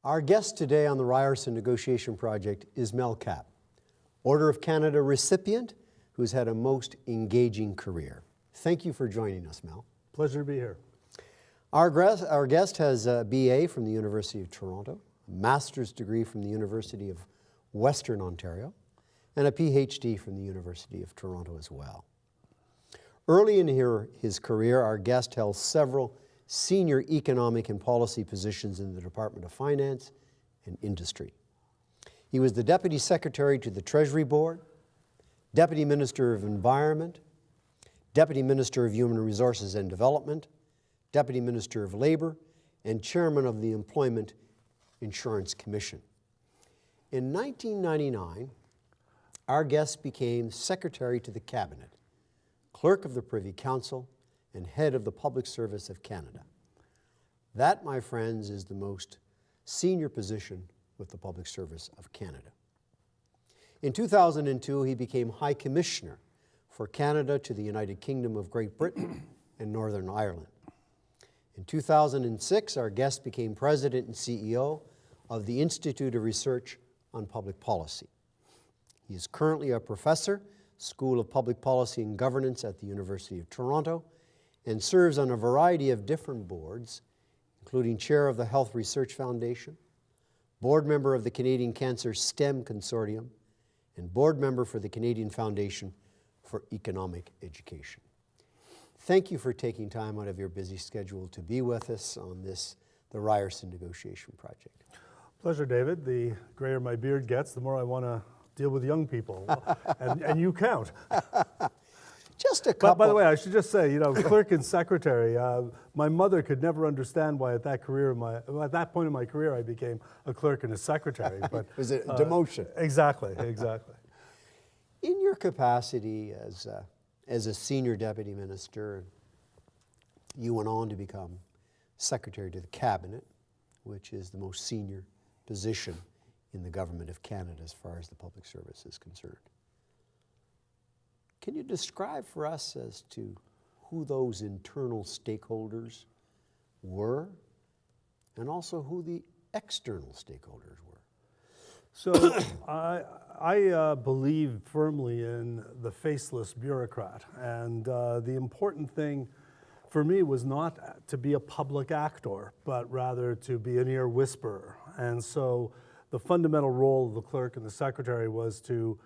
Our guest today on the Ryerson Negotiation Project is Mel Cappe, Order of Canada recipient who's had a most engaging career. Thank you for joining us, Mel. Pleasure to be here. Our guest has a BA from the University of Toronto, a master's degree from the University of Western Ontario, and a PhD from the University of Toronto as well. Early in his career, our guest held several senior economic and policy positions in the Department of Finance and Industry. He was the Deputy Secretary to the Treasury Board, Deputy Minister of Environment, Deputy Minister of Human Resources and Development, Deputy Minister of Labour, and Chairman of the Employment Insurance Commission. In 1999, our guest became Secretary to the Cabinet, Clerk of the Privy Council, and Head of the Public Service of Canada. That, my friends, is the most senior position with the Public Service of Canada. In 2002, he became High Commissioner for Canada to the United Kingdom of Great Britain and Northern Ireland. In 2006, our guest became President and CEO of the Institute of Research on Public Policy. He is currently a professor, School of Public Policy and Governance at the University of Toronto, and serves on a variety of different boards, including Chair of the Health Research Foundation, Board Member of the Canadian Cancer STEM Consortium, and Board Member for the Canadian Foundation for Economic Education. Thank you for taking time out of your busy schedule to be with us on the Ryerson Negotiation Project. Pleasure, David. The grayer my beard gets, the more I want to deal with young people, and you count. Just a couple. But by the way, I should just say, clerk and secretary, my mother could never understand why at that point in my career I became a clerk and a secretary. But was it a demotion? Exactly. In your capacity as a senior deputy minister, you went on to become Secretary to the Cabinet, which is the most senior position in the Government of Canada as far as the public service is concerned. Can you describe for us as to who those internal stakeholders were and also who the external stakeholders were? So I believe firmly in the faceless bureaucrat, and the important thing for me was not to be a public actor, but rather to be an ear whisperer. And so the fundamental role of the clerk and the secretary was to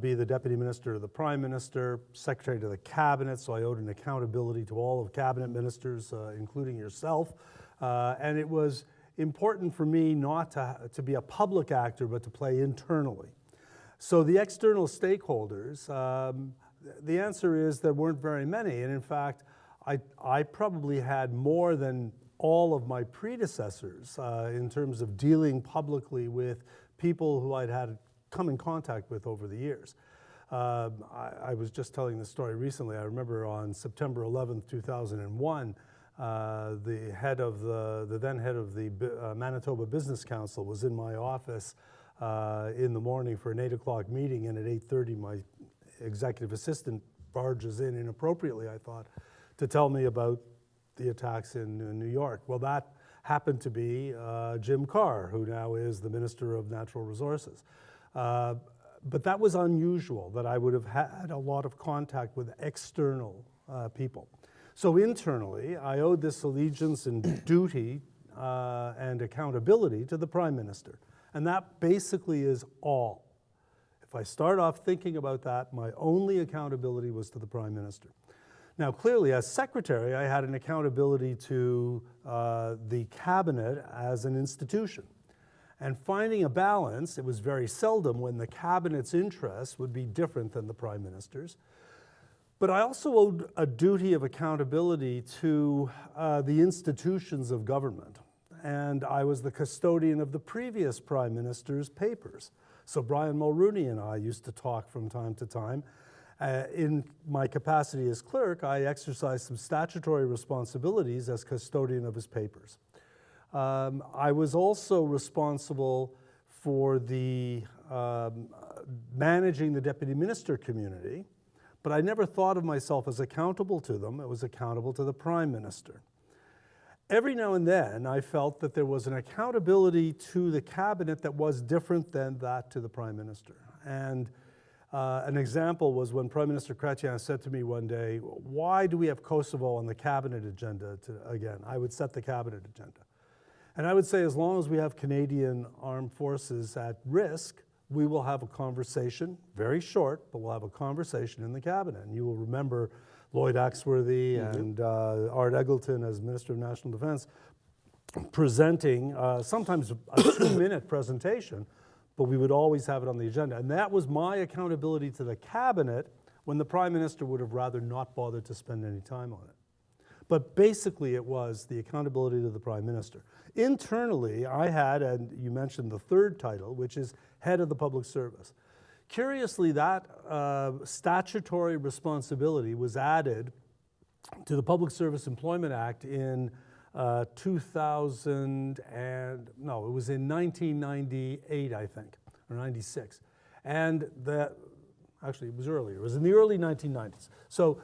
be the deputy minister to the prime minister, secretary to the cabinet, so I owed an accountability to all of cabinet ministers, including yourself. And it was important for me not to be a public actor, but to play internally. So the external stakeholders, the answer is there weren't very many. And in fact, I probably had more than all of my predecessors in terms of dealing publicly with people who I'd had come in contact with over the years. I was just telling this story recently. I remember on September 11th, 2001, the then head of the Manitoba Business Council was in my office in the morning for an 8 o'clock meeting, and at 8:30 my executive assistant barges in inappropriately, I thought, to tell me about the attacks in New York. Well, that happened to be Jim Carr, who now is the Minister of Natural Resources. But that was unusual, that I would have had a lot of contact with external people. So internally, I owed this allegiance and duty and accountability to the Prime Minister. And that basically is all. If I start off thinking about that, my only accountability was to the Prime Minister. Now, clearly, as Secretary, I had an accountability to the Cabinet as an institution. And finding a balance, it was very seldom when the Cabinet's interests would be different than the Prime Minister's. But I also owed a duty of accountability to the institutions of government. And I was the custodian of the previous Prime Minister's papers. So Brian Mulrooney and I used to talk from time to time. In my capacity as clerk, I exercised some statutory responsibilities as custodian of his papers. I was also responsible for the managing the deputy minister community, but I never thought of myself as accountable to them. I was accountable to the Prime Minister. every now and then I felt that there was an accountability to the cabinet that was different than that to the Prime Minister. And an example was when Prime Minister Chrétien said to me one day, why do we have Kosovo on the cabinet agenda again? I would set the cabinet agenda. And I would say as long as we have Canadian armed forces at risk, we will have a conversation, very short, but we'll have a conversation in the cabinet. And you will remember Lloyd Axworthy and Art Eggleton as Minister of National Defense presenting sometimes a 2-minute presentation, but we would always have it on the agenda. And that was my accountability to the cabinet when the Prime Minister would have rather not bothered to spend any time on it. But basically it was the accountability to the Prime Minister. Internally, I had, and you mentioned the third title, which is Head of the Public Service. Curiously, that statutory responsibility was added to the Public Service Employment Act in 1998, I think, or 96. And actually it was earlier, it was in the early 1990s. So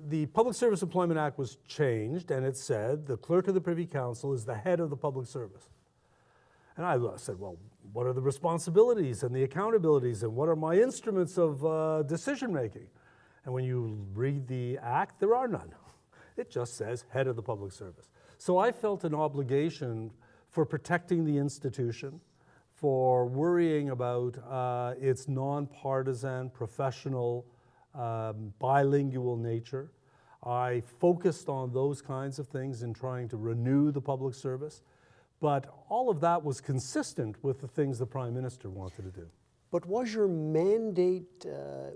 the Public Service Employment Act was changed, and it said the Clerk of the Privy Council is the head of the public service. And I said, well, what are the responsibilities and the accountabilities, and what are my instruments of decision making? And when you read the act, there are none. It just says head of the public service. So I felt an obligation for protecting the institution, for worrying about its nonpartisan, professional, bilingual nature. I focused on those kinds of things in trying to renew the public service, but all of that was consistent with the things the Prime Minister wanted to do. But was your mandate,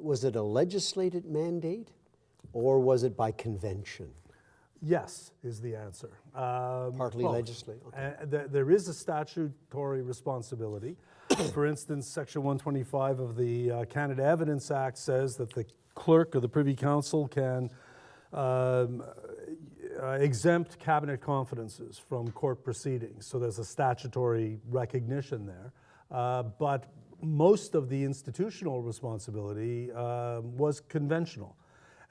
was it a legislated mandate, or was it by convention? Yes, is the answer. Partly legislative. Okay. There is a statutory responsibility. For instance, Section 125 of the Canada Evidence Act says that the clerk of the Privy Council can exempt cabinet confidences from court proceedings. So there's a statutory recognition there. But most of the institutional responsibility was conventional.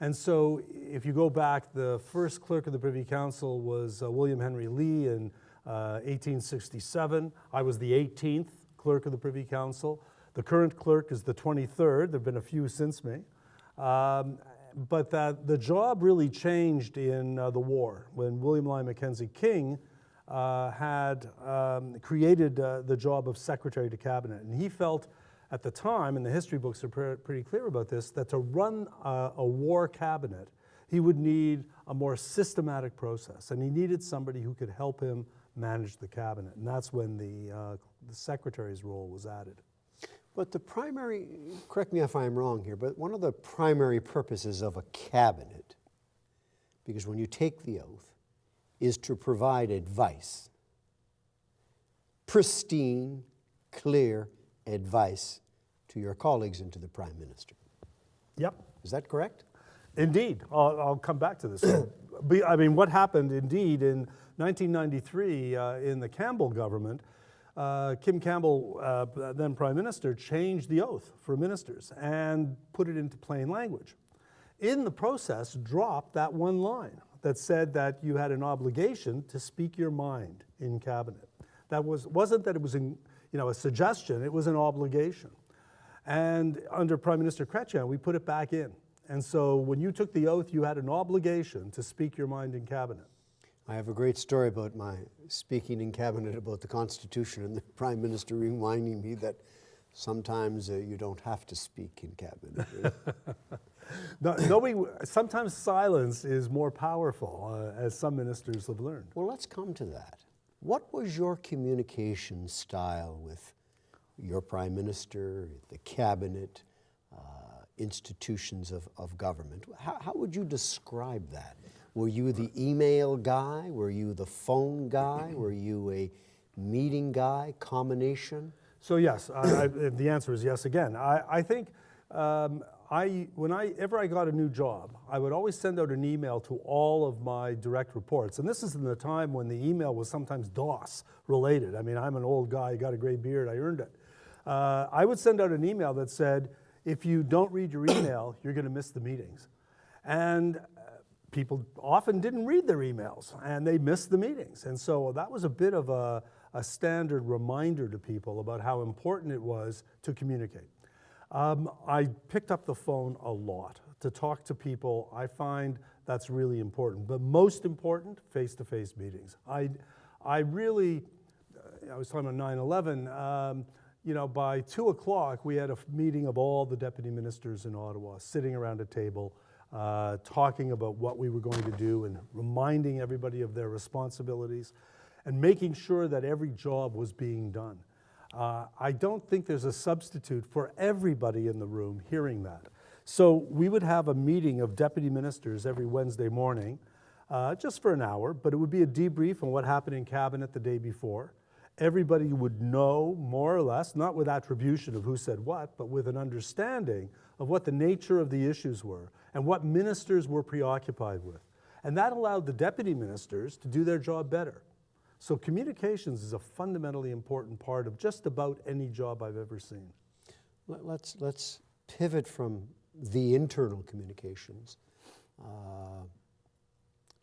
And so if you go back, the first clerk of the Privy Council was William Henry Lee in 1867. I was the 18th clerk of the Privy Council. The current clerk is the 23rd. There have been a few since me. But the job really changed in the war when William Lyon Mackenzie King had created the job of Secretary to Cabinet. And he felt at the time, and the history books are pretty clear about this, that to run a war cabinet, he would need a more systematic process. And he needed somebody who could help him manage the cabinet. And that's when the secretary's role was added. But the primary, correct me if I'm wrong here, but one of the primary purposes of a cabinet, because when you take the oath, is to provide advice. Pristine, clear advice to your colleagues and to the Prime Minister. Yep. Is that correct? Indeed. I'll come back to this. I mean, what happened indeed in 1993 in the Campbell government, Kim Campbell, then Prime Minister, changed the oath for ministers and put it into plain language. In the process, dropped that one line that said that you had an obligation to speak your mind in cabinet. That wasn't that it was a suggestion, it was an obligation. And under Prime Minister Chrétien, we put it back in. And so when you took the oath, you had an obligation to speak your mind in cabinet. I have a great story about my speaking in cabinet about the Constitution and the Prime Minister reminding me that sometimes you don't have to speak in cabinet. Sometimes silence is more powerful, as some ministers have learned. Well, let's come to that. What was your communication style with your Prime Minister, the cabinet, institutions of government? How would you describe that? Were you the email guy? Were you the phone guy? Were you a meeting guy? Combination? So yes, the answer is yes again. I think whenever I got a new job, I would always send out an email to all of my direct reports. And this is in the time when the email was sometimes DOS related. I mean, I'm an old guy, got a gray beard, I earned it. I would send out an email that said, if you don't read your email, you're going to miss the meetings. And people often didn't read their emails and they missed the meetings. And so that was a bit of a standard reminder to people about how important it was to communicate. I picked up the phone a lot to talk to people. I find that's really important. But most important, face-to-face meetings. I really, I was talking about 9/11, by 2 o'clock we had a meeting of all the deputy ministers in Ottawa, sitting around a table, talking about what we were going to do and reminding everybody of their responsibilities and making sure that every job was being done. I don't think there's a substitute for everybody in the room hearing that. So we would have a meeting of deputy ministers every Wednesday morning, just for an hour, but it would be a debrief on what happened in cabinet the day before. Everybody would know, more or less, not with attribution of who said what, but with an understanding of what the nature of the issues were and what ministers were preoccupied with. And that allowed the deputy ministers to do their job better. So communications is a fundamentally important part of just about any job I've ever seen. Let's pivot from the internal communications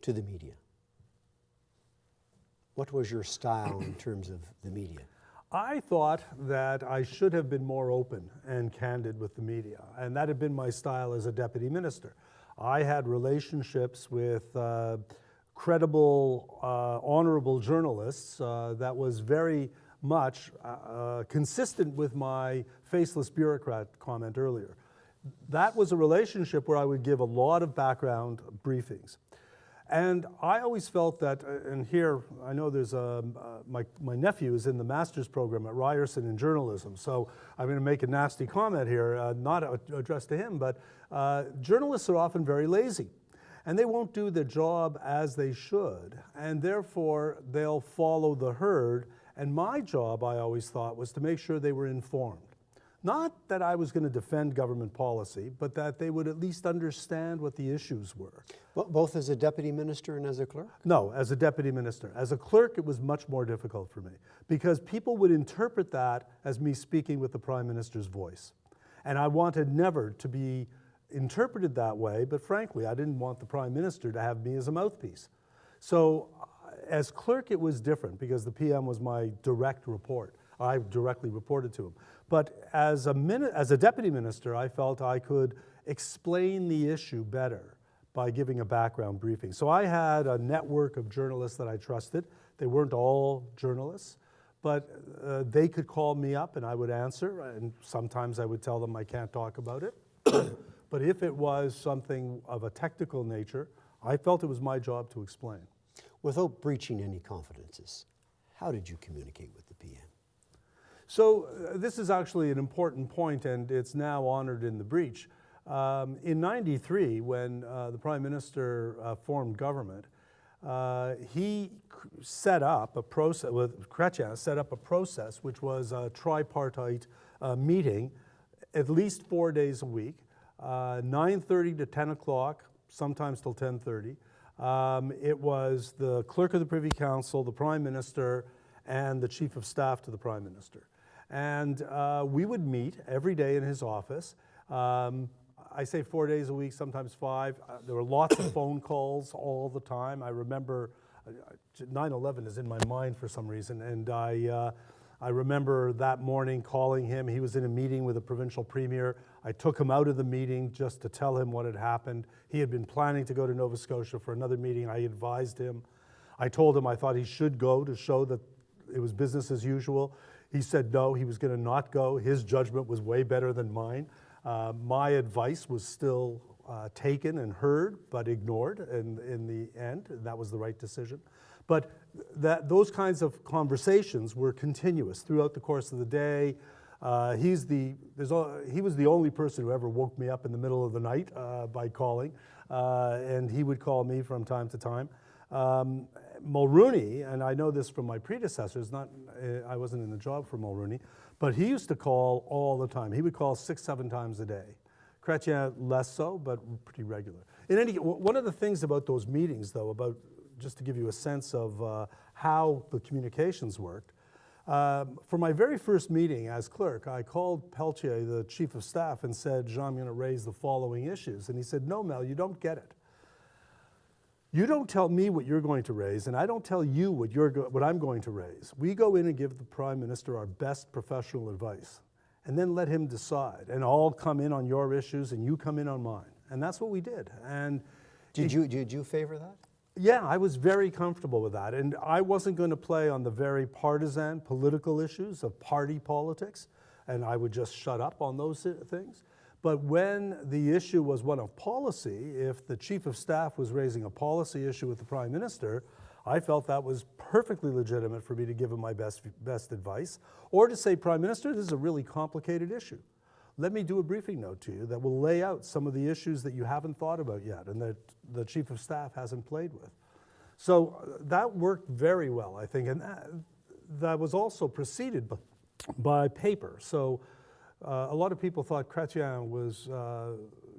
to the media. What was your style in terms of the media? I thought that I should have been more open and candid with the media, and that had been my style as a deputy minister. I had relationships with credible, honorable journalists that was very much consistent with my faceless bureaucrat comment earlier. That was a relationship where I would give a lot of background briefings. And I always felt that, and here I know there's my nephew is in the master's program at Ryerson in journalism, so I'm going to make a nasty comment here, not addressed to him, but journalists are often very lazy. And they won't do their job as they should, and therefore they'll follow the herd. And my job, I always thought, was to make sure they were informed. Not that I was going to defend government policy, but that they would at least understand what the issues were. Both as a deputy minister and as a clerk? No, as a deputy minister. As a clerk, it was much more difficult for me because people would interpret that as me speaking with the Prime Minister's voice. And I wanted never to be interpreted that way, but frankly, I didn't want the Prime Minister to have me as a mouthpiece. So as clerk, it was different because the PM was my direct report. I directly reported to him. But as a deputy minister, I felt I could explain the issue better by giving a background briefing. So I had a network of journalists that I trusted. They weren't all journalists, but they could call me up and I would answer, and sometimes I would tell them I can't talk about it. But if it was something of a technical nature, I felt it was my job to explain. Without breaching any confidences, how did you communicate with the PM? So this is actually an important point, and it's now honored in the breach. In '93, when the Prime Minister formed government, he set up a process, with Chrétien set up a process which was a tripartite meeting at least 4 days a week, 9:30 to 10 o'clock, sometimes till 10:30. It was the Clerk of the Privy Council, the Prime Minister, and the Chief of Staff to the Prime Minister. And we would meet every day in his office. I say 4 days a week, sometimes 5. There were lots of phone calls all the time. I remember 9/11 is in my mind for some reason, and I remember that morning calling him. He was in a meeting with a provincial premier. I took him out of the meeting just to tell him what had happened. He had been planning to go to Nova Scotia for another meeting. I advised him. I told him I thought he should go to show that it was business as usual. He said no, he was going to not go. His judgment was way better than mine. My advice was still taken and heard, but ignored in the end. And that was the right decision. But those kinds of conversations were continuous throughout the course of the day. He was the only person who ever woke me up in the middle of the night by calling, and he would call me from time to time. Mulrooney, and I know this from my predecessors, I wasn't in the job for Mulrooney, but he used to call all the time. He would call 6-7 times a day. Chrétien less so, but pretty regular. One of the things about those meetings, though, just to give you a sense of how the communications worked, for my very first meeting as clerk, I called Pelletier, the Chief of Staff, and said, Jean, I'm going to raise the following issues. And he said, no, Mel, you don't get it. You don't tell me what you're going to raise, and I don't tell you what I'm going to raise. We go in and give the Prime Minister our best professional advice, and then let him decide. And I'll come in on your issues, and you come in on mine. And that's what we did. And Did you favor that? yeah, I was very comfortable with that. And I wasn't going to play on the very partisan political issues of party politics, and I would just shut up on those things. But when the issue was one of policy, if the Chief of Staff was raising a policy issue with the Prime Minister, I felt that was perfectly legitimate for me to give him my best advice, or to say, Prime Minister, this is a really complicated issue. Let me do a briefing note to you that will lay out some of the issues that you haven't thought about yet and that the Chief of Staff hasn't played with. So that worked very well, I think, and that was also preceded by paper. So a lot of people thought Chrétien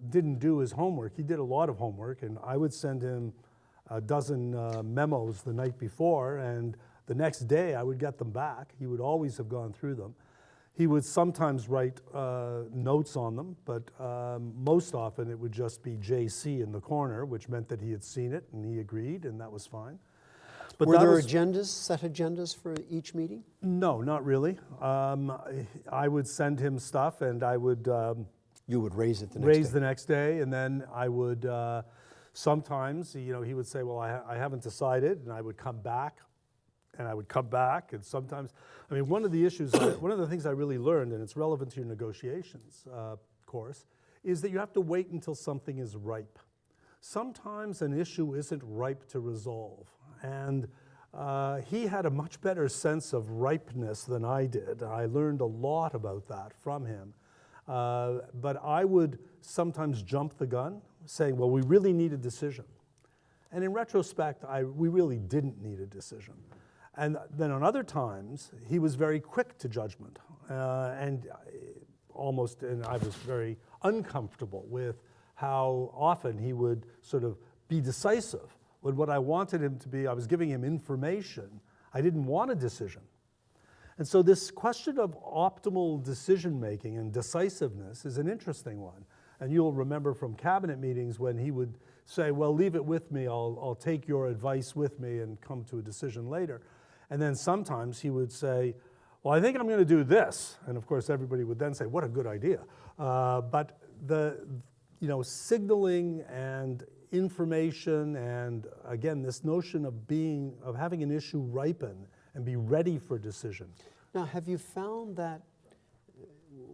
didn't do his homework. He did a lot of homework, and I would send him a dozen memos the night before, and the next day I would get them back. He would always have gone through them. He would sometimes write notes on them, but most often it would just be JC in the corner, which meant that he had seen it and he agreed, and that was fine. But Were there set agendas for each meeting? No, not really. I would send him stuff, and I would You would raise it the next day? the next day, and then I would sometimes, he would say, well, I haven't decided, and I would come back, and sometimes, one of the issues, one of the things I really learned, and it's relevant to your negotiations course, is that you have to wait until something is ripe. Sometimes an issue isn't ripe to resolve, and he had a much better sense of ripeness than I did. I learned a lot about that from him. But I would sometimes jump the gun, saying, well, we really need a decision. And in retrospect, we really didn't need a decision. And then on other times, he was very quick to judgment. And I was very uncomfortable with how often he would sort of be decisive. When what I wanted him to be, I was giving him information. I didn't want a decision. And so this question of optimal decision-making and decisiveness is an interesting one. And you'll remember from cabinet meetings when he would say, well, leave it with me, I'll take your advice with me and come to a decision later. And then sometimes he would say, well, I think I'm going to do this. And of course, everybody would then say, what a good idea. But signaling and information, and again, this notion of having an issue ripen and be ready for decision. Now, have you found that,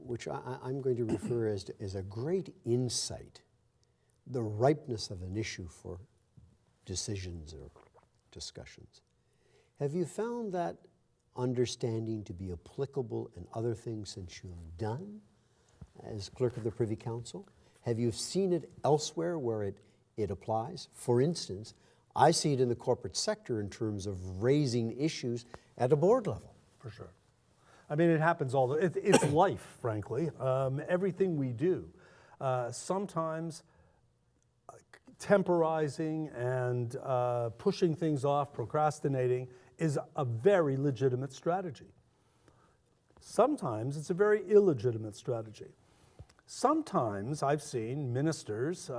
which I'm going to refer as a great insight, the ripeness of an issue for decisions or discussions? Have you found that understanding to be applicable in other things since you've done as Clerk of the Privy Council? Have you seen it elsewhere where it applies? For instance, I see it in the corporate sector in terms of raising issues at a board level. For sure. It happens it's life, frankly. Everything we do. Sometimes temporizing and pushing things off, procrastinating, is a very legitimate strategy. Sometimes it's a very illegitimate strategy. Sometimes I've seen ministers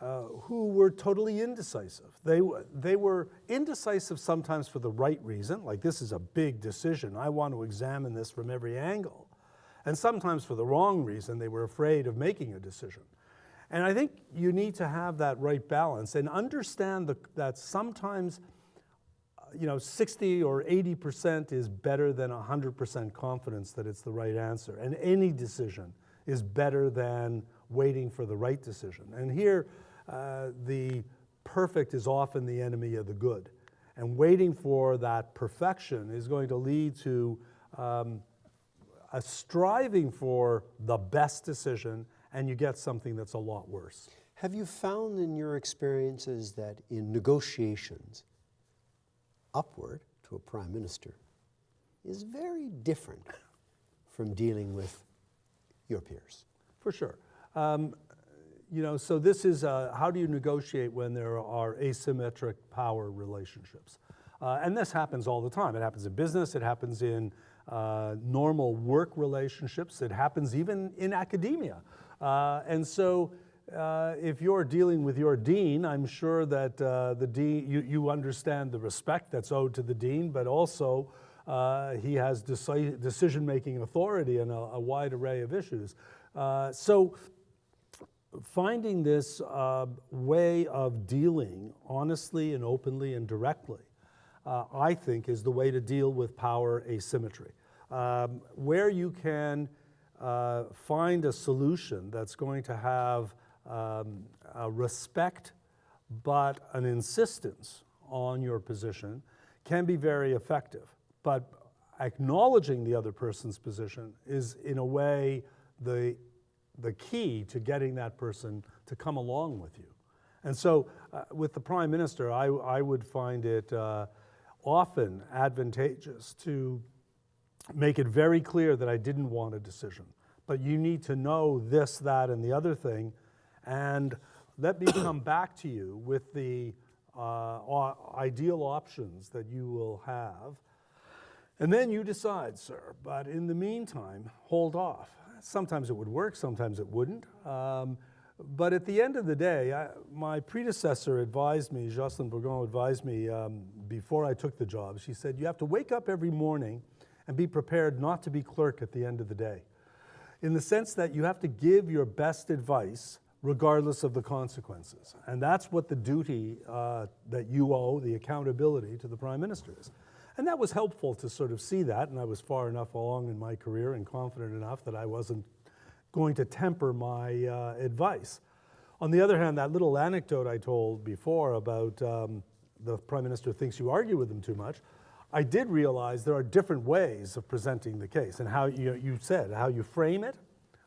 who were totally indecisive. They were indecisive sometimes for the right reason, like this is a big decision, I want to examine this from every angle. And sometimes for the wrong reason, they were afraid of making a decision. And I think you need to have that right balance and understand that sometimes 60 or 80% is better than 100% confidence that it's the right answer. And any decision is better than waiting for the right decision. And here, the perfect is often the enemy of the good. And waiting for that perfection is going to lead to a striving for the best decision, and you get something that's a lot worse. Have you found in your experiences that in negotiations, upward to a prime minister is very different from dealing with your peers? For sure. So this is how do you negotiate when there are asymmetric power relationships? And this happens all the time. It happens in business, it happens in normal work relationships, it happens even in academia. And so if you're dealing with your dean, I'm sure that the dean, you understand the respect that's owed to the dean, but also he has decision-making authority in a wide array of issues. So finding this way of dealing honestly and openly and directly, I think, is the way to deal with power asymmetry. Where you can find a solution that's going to have a respect but an insistence on your position can be very effective. But acknowledging the other person's position is, in a way, the key to getting that person to come along with you. And so with the Prime Minister, I would find it often advantageous to make it very clear that I didn't want a decision, but you need to know this, that, and the other thing, and let me come back to you with the ideal options that you will have. And then you decide, sir. But in the meantime, hold off. Sometimes it would work, sometimes it wouldn't. But at the end of the day, my predecessor advised me, Jocelyn Bourgon advised me before I took the job. She said, you have to wake up every morning and be prepared not to be clerk at the end of the day, in the sense that you have to give your best advice regardless of the consequences. And that's what the duty that you owe, the accountability to the Prime Minister is. And that was helpful to sort of see that, and I was far enough along in my career and confident enough that I wasn't going to temper my advice. On the other hand, that little anecdote I told before about the Prime Minister thinks you argue with him too much, I did realize there are different ways of presenting the case, and how you said, how you frame it,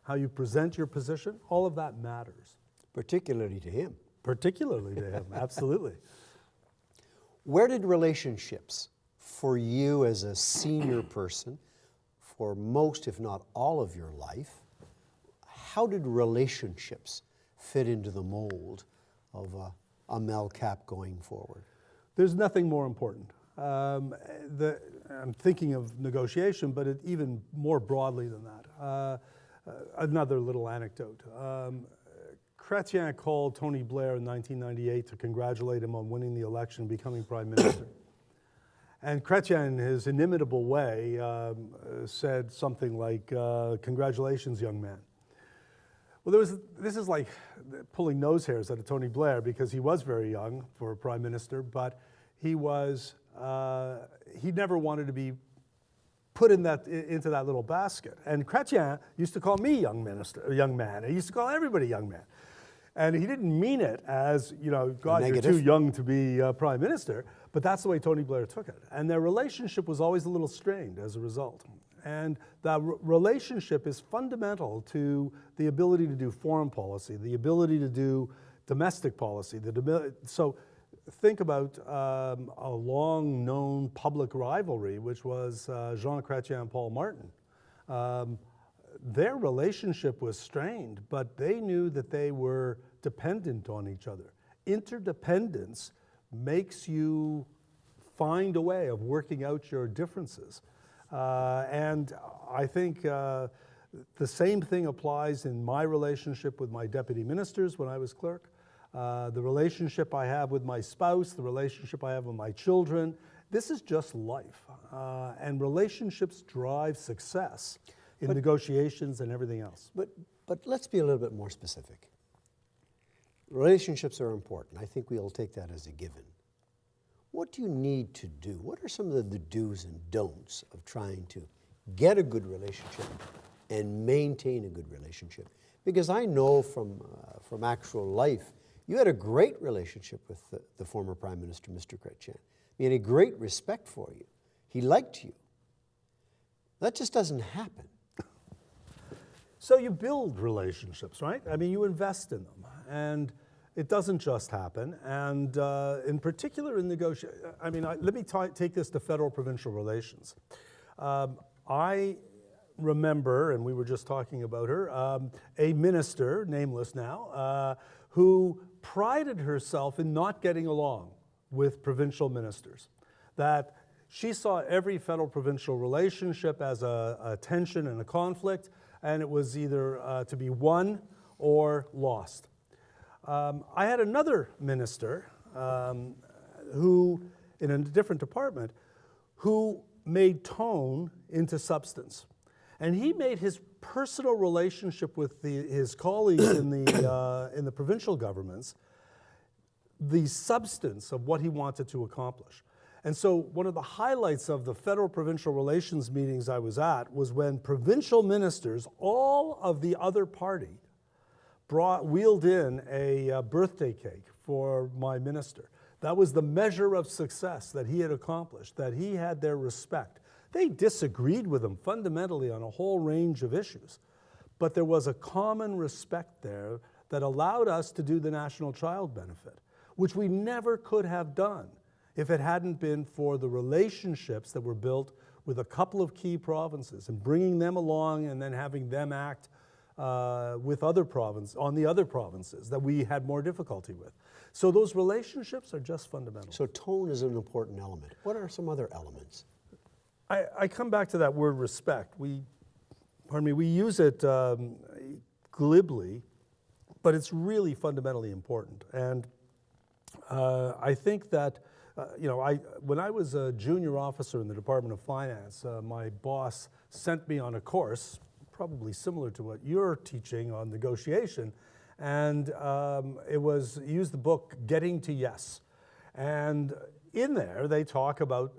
how you present your position, all of that matters. Particularly to him. Particularly to him, absolutely. Where did relationships for you as a senior person, for most if not all of your life, how did relationships fit into the mold of a Mel Cappe going forward? There's nothing more important. I'm thinking of negotiation, but even more broadly than that. Another little anecdote. Chrétien called Tony Blair in 1998 to congratulate him on winning the election and becoming Prime Minister. And Chrétien, in his inimitable way, said something like, congratulations, young man. Well, this is like pulling nose hairs out of Tony Blair, because he was very young for a Prime Minister, but he never wanted to be put into that little basket. And Chrétien used to call me young man. He used to call everybody young man. And he didn't mean it as, God, you're too young to be Prime Minister, but that's the way Tony Blair took it. And their relationship was always a little strained as a result. And that relationship is fundamental to the ability to do foreign policy, the ability to do domestic policy. So think about a long-known public rivalry, which was Jean Chrétien and Paul Martin. Their relationship was strained, but they knew that they were dependent on each other. Interdependence makes you find a way of working out your differences. And I think the same thing applies in my relationship with my deputy ministers when I was clerk. The relationship I have with my spouse, the relationship I have with my children. This is just life. And relationships drive success in negotiations and everything else. But let's be a little bit more specific. Relationships are important. I think we'll take that as a given. What do you need to do? What are some of the do's and don'ts of trying to get a good relationship and maintain a good relationship? Because I know from actual life, you had a great relationship with the former Prime Minister, Mr. Chrétien. He had a great respect for you. He liked you. That just doesn't happen. So you build relationships, right? I mean, you invest in them. And it doesn't just happen. And in particular in negotiation, I mean, let me take this to federal-provincial relations. I remember, and we were just talking about her, a minister, nameless now, who prided herself in not getting along with provincial ministers. That she saw every federal-provincial relationship as a tension and a conflict, and it was either to be won or lost. I had another minister who, in a different department, who made tone into substance. And he made his personal relationship with his colleagues in the provincial governments the substance of what he wanted to accomplish. And so one of the highlights of the federal provincial relations meetings I was at was when provincial ministers, all of the other party, wheeled in a birthday cake for my minister. That was the measure of success that he had accomplished, that he had their respect. They disagreed with him fundamentally on a whole range of issues, but there was a common respect there that allowed us to do the national child benefit, which we never could have done if it hadn't been for the relationships that were built with a couple of key provinces and bringing them along and then having them act with on the other provinces that we had more difficulty with. So those relationships are just fundamental. So tone is an important element. What are some other elements? I come back to that word respect. We use it glibly, but it's really fundamentally important. And I think that, when I was a junior officer in the Department of Finance, my boss sent me on a course, probably similar to what you're teaching on negotiation, and use the book Getting to Yes. And in there, they talk about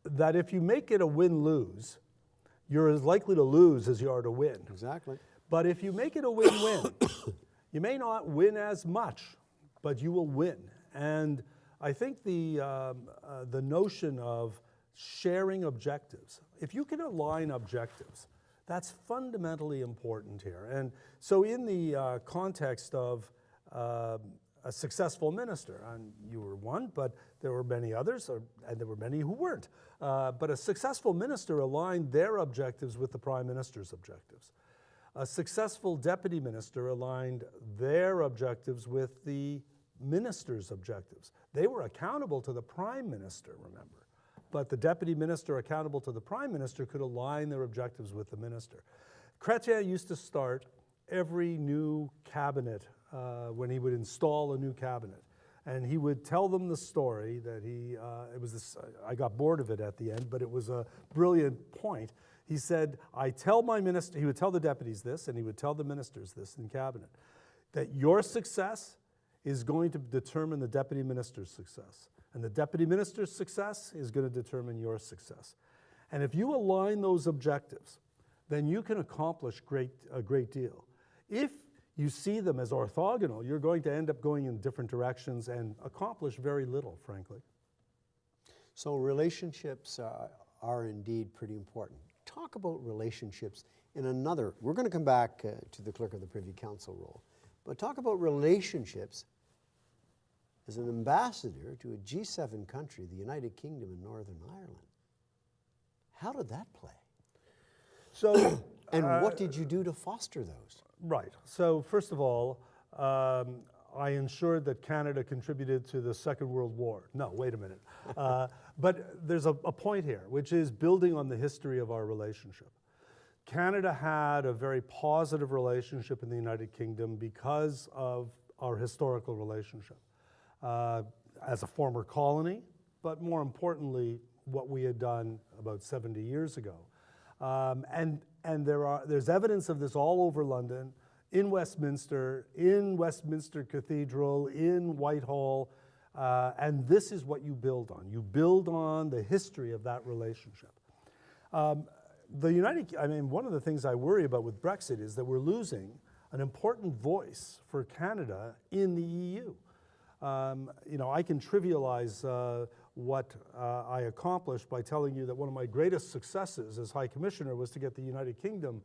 that if you make it a win-lose, you're as likely to lose as you are to win. Exactly. But if you make it a win-win, you may not win as much, but you will win. And I think the notion of sharing objectives, if you can align objectives, that's fundamentally important here. And so in the context of a successful minister, and you were one, but there were many others, and there were many who weren't. But a successful minister aligned their objectives with the Prime Minister's objectives. A successful deputy minister aligned their objectives with the minister's objectives. They were accountable to the Prime Minister, remember. But the deputy minister accountable to the Prime Minister could align their objectives with the minister. Chrétien used to start every new cabinet when he would install a new cabinet. And he would tell them the story that I got bored of it at the end, but it was a brilliant point. He said, he would tell the deputies this, and he would tell the ministers this in cabinet, that your success is going to determine the deputy minister's success. And the deputy minister's success is going to determine your success. And if you align those objectives, then you can accomplish a great deal. If you see them as orthogonal, you're going to end up going in different directions and accomplish very little, frankly. So relationships are indeed pretty important. Talk about relationships in another, we're going to come back to the Clerk of the Privy Council role, but talk about relationships as an ambassador to a G7 country, the United Kingdom and Northern Ireland. How did that play? So, and what did you do to foster those? Right. So first of all, I ensured that Canada contributed to the Second World War. No, wait a minute. But there's a point here, which is building on the history of our relationship. Canada had a very positive relationship in the United Kingdom because of our historical relationship. As a former colony, but more importantly, what we had done about 70 years ago. And there's evidence of this all over London, in Westminster Cathedral, in Whitehall, and this is what you build on. You build on the history of that relationship. One of the things I worry about with Brexit is that we're losing an important voice for Canada in the EU. I can trivialize what I accomplished by telling you that one of my greatest successes as High Commissioner was to get the United Kingdom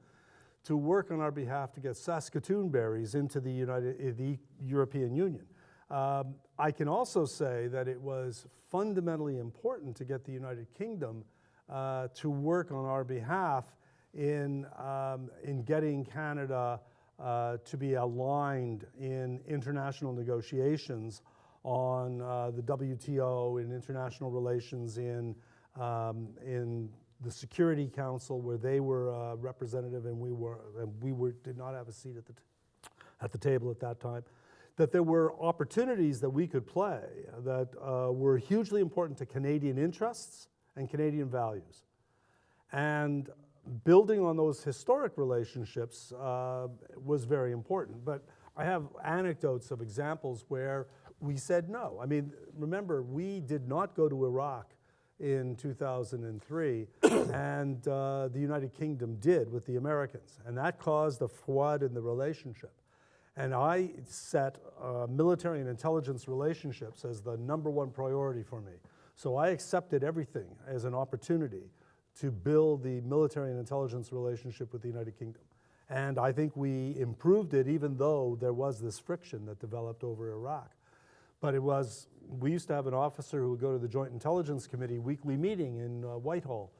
to work on our behalf to get Saskatoon berries into the European Union. I can also say that it was fundamentally important to get the United Kingdom to work on our behalf in getting Canada to be aligned in international negotiations on the WTO, in international relations, in the Security Council, where they were representative and we did not have a seat at the table at that time. that there were opportunities that we could play that were hugely important to Canadian interests and Canadian values. And building on those historic relationships was very important. But I have anecdotes of examples where we said no. I mean, remember, we did not go to Iraq in 2003, and the United Kingdom did with the Americans. And that caused a flood in the relationship. And I set military and intelligence relationships as the #1 priority for me. So I accepted everything as an opportunity to build the military and intelligence relationship with the United Kingdom. And I think we improved it, even though there was this friction that developed over Iraq. But we used to have an officer who would go to the Joint Intelligence Committee weekly meeting in Whitehall.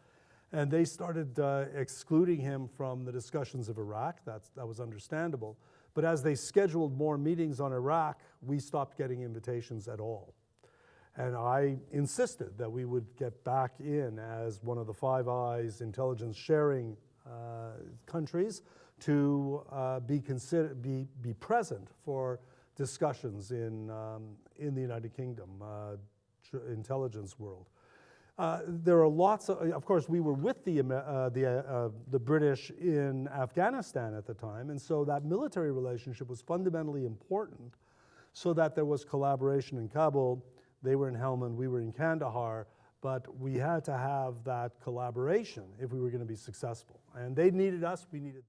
And they started excluding him from the discussions of Iraq. That was understandable. But as they scheduled more meetings on Iraq, we stopped getting invitations at all. And I insisted that we would get back in as one of the Five Eyes intelligence sharing countries to be present for discussions in the United Kingdom intelligence world. There are lots of course, we were with the British in Afghanistan at the time, and so that military relationship was fundamentally important so that there was collaboration in Kabul. They were in Helmand, we were in Kandahar, but we had to have that collaboration if we were going to be successful. And they needed us, we needed them.